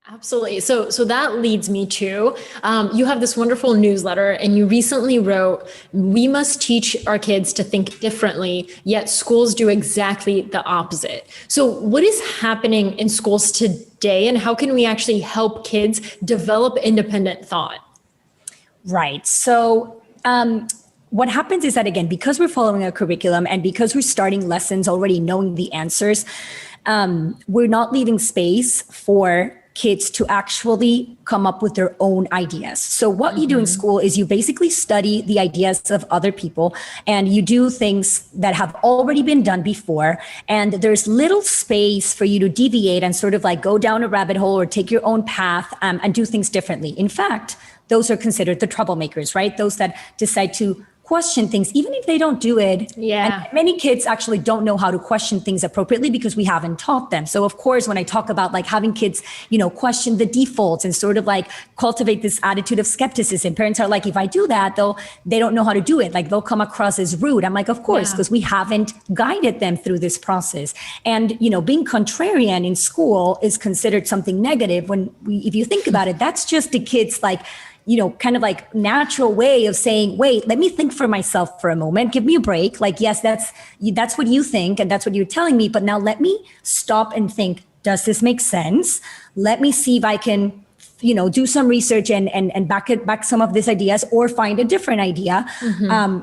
Absolutely. So that leads me to, you have this wonderful newsletter and you recently wrote, we must teach our kids to think differently, yet schools do exactly the opposite. So what is happening in schools today and how can we actually help kids develop independent thought? Right. So, what happens is that, again, because we're following a curriculum and because we're starting lessons already knowing the answers, we're not leaving space for kids to actually come up with their own ideas. So what you do in school is you basically study the ideas of other people and you do things that have already been done before. And there's little space for you to deviate and sort of like go down a rabbit hole or take your own path and do things differently. In fact, those are considered the troublemakers, right? Those that decide to question things, even if they don't do it. Yeah. And many kids actually don't know how to question things appropriately because we haven't taught them. So of course, when I talk about like having kids, question the defaults and sort of like cultivate this attitude of skepticism, parents are like, if I do that, they don't know how to do it. Like they'll come across as rude. I'm like, of course, because we haven't guided them through this process. And, being contrarian in school is considered something negative if you think about it, that's just the kids like, kind of like natural way of saying, wait, let me think for myself for a moment. Give me a break. Like, yes, that's what you think. And that's what you're telling me. But now let me stop and think, does this make sense? Let me see if I can, do some research and back some of these ideas or find a different idea.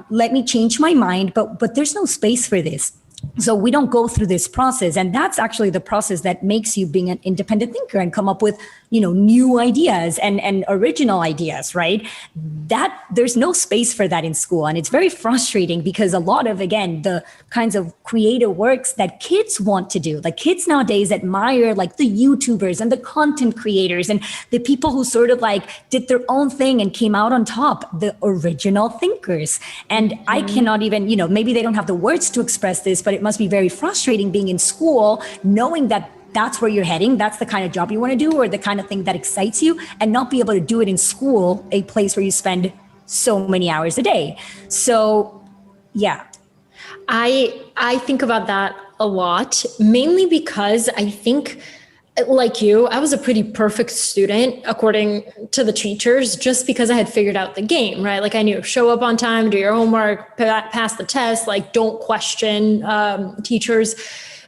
Let me change my mind. But there's no space for this. So we don't go through this process. And that's actually the process that makes you being an independent thinker and come up with, new ideas and original ideas, right? That there's no space for that in school. And it's very frustrating because a lot of, again, the kinds of creative works that kids want to do, like kids nowadays admire like the YouTubers and the content creators and the people who sort of like did their own thing and came out on top, the original thinkers. And I cannot even, maybe they don't have the words to express this, but it must be very frustrating being in school, knowing that that's where you're heading, that's the kind of job you want to do or the kind of thing that excites you, and not be able to do it in school, a place where you spend so many hours a day. So, yeah. I think about that a lot, mainly because I think, like you, I was a pretty perfect student according to the teachers, just because I had figured out the game, right? Like I knew show up on time, do your homework, pass the test, like don't question teachers,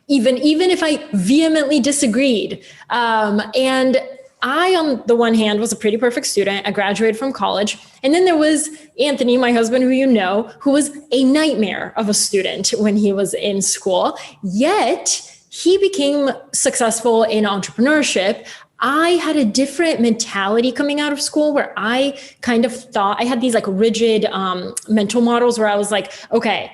even if I vehemently disagreed. And I, on the one hand, was a pretty perfect student. I graduated from college. And then there was Anthony, my husband, who was a nightmare of a student when he was in school. Yet he became successful in entrepreneurship. I had a different mentality coming out of school where I kind of thought I had these like rigid mental models where I was like, okay,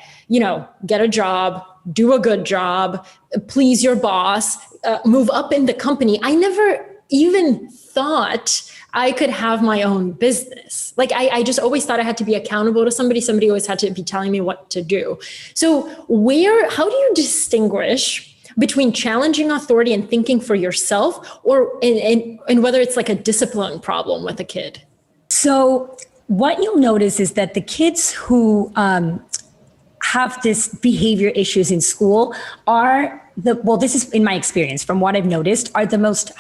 get a job, do a good job, please your boss, move up in the company. I never even thought I could have my own business. Like I just always thought I had to be accountable to somebody. Somebody always had to be telling me what to do. So how do you distinguish between challenging authority and thinking for yourself, or and whether it's like a discipline problem with a kid? So what you'll notice is that the kids who have this behavior issues in school are this is in my experience from what I've noticed, are the most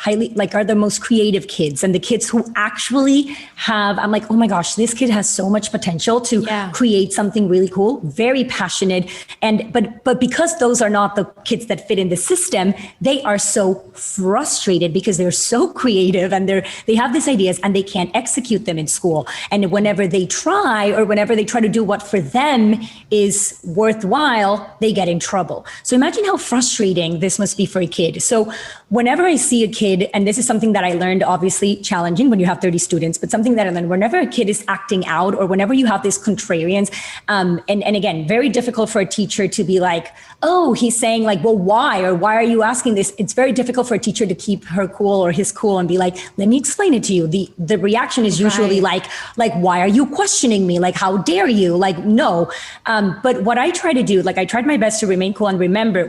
creative kids, and the kids who actually have, I'm like, oh my gosh, this kid has so much potential to create something really cool, very passionate. But because those are not the kids that fit in the system, they are so frustrated because they're so creative and they have these ideas and they can't execute them in school. And whenever they try to do what for them is worthwhile, they get in trouble. So imagine how frustrating this must be for a kid. So whenever I see a kid, and this is something that I learned, obviously challenging when you have 30 students, but something that I learned, whenever a kid is acting out or whenever you have these contrarians, and again, very difficult for a teacher to be like, oh, he's saying like, well, why? Or why are you asking this? It's very difficult for a teacher to keep her cool or his cool and be like, let me explain it to you. The reaction is usually like, why are you questioning me? Like, how dare you? Like, no. But what I try to do, like I tried my best to remain cool and remember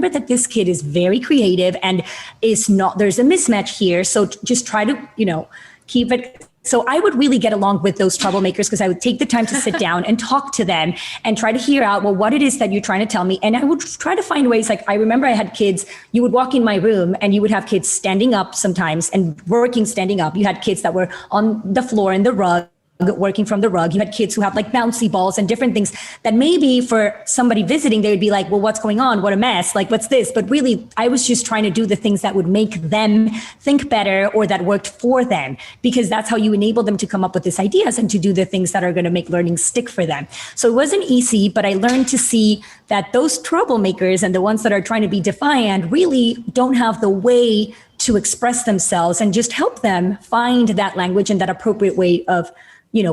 that this kid is very creative and there's a mismatch here. So just try to, keep it So I would really get along with those troublemakers because I would take the time to sit down and talk to them and try to hear out, well, what it is that you're trying to tell me. And I would try to find ways. Like I remember I had kids, you would walk in my room and you would have kids standing up sometimes and working standing up. You had kids that were on the floor in the rug, working from the rug. You had kids who have like bouncy balls and different things that maybe for somebody visiting, they would be like, well, what's going on? What a mess. Like, what's this? But really, I was just trying to do the things that would make them think better or that worked for them, because that's how you enable them to come up with these ideas and to do the things that are going to make learning stick for them. So it wasn't easy, but I learned to see that those troublemakers and the ones that are trying to be defiant really don't have the way to express themselves, and just help them find that language and that appropriate way of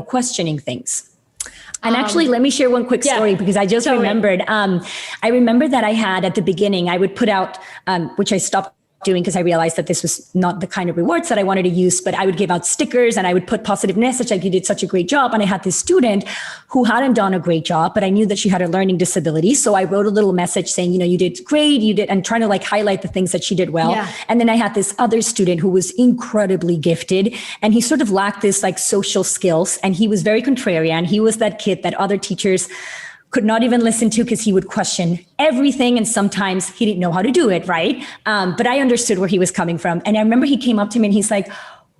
questioning things. And actually, let me share one quick story because I just remembered. I remember that I had at the beginning, I would put out, which I stopped doing because I realized that this was not the kind of rewards that I wanted to use, but I would give out stickers and I would put positive message like, you did such a great job. And I had this student who hadn't done a great job, but I knew that she had a learning disability. So I wrote a little message saying, you did great, you did, and trying to like highlight the things that she did well. Yeah. And then I had this other student who was incredibly gifted, and he sort of lacked this like social skills, and he was very contrarian. He was that kid that other teachers could not even listen to because he would question everything. And sometimes he didn't know how to do it, right? But I understood where he was coming from. And I remember he came up to me and he's like,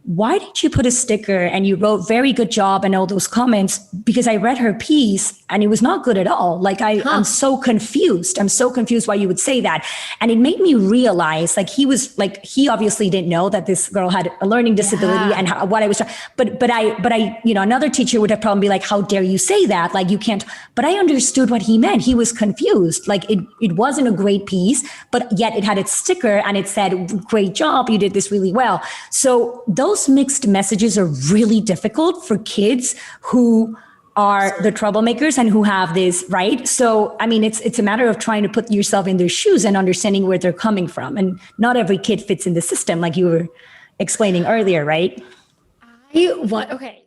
why did you put a sticker and you wrote very good job and all those comments? Because I read her piece and it was not good at all. Like I'm so confused. I'm so confused why you would say that. And it made me realize like he obviously didn't know that this girl had a learning disability and what I was, but I, another teacher would have probably be like, how dare you say that? Like you can't, but I understood what he meant. He was confused. Like it wasn't a great piece, but yet it had its sticker and it said, great job. You did this really well. So those mixed messages are really difficult for kids who are the troublemakers and who have this, right? So, I mean, it's a matter of trying to put yourself in their shoes and understanding where they're coming from. And not every kid fits in the system, like you were explaining earlier, right? Okay.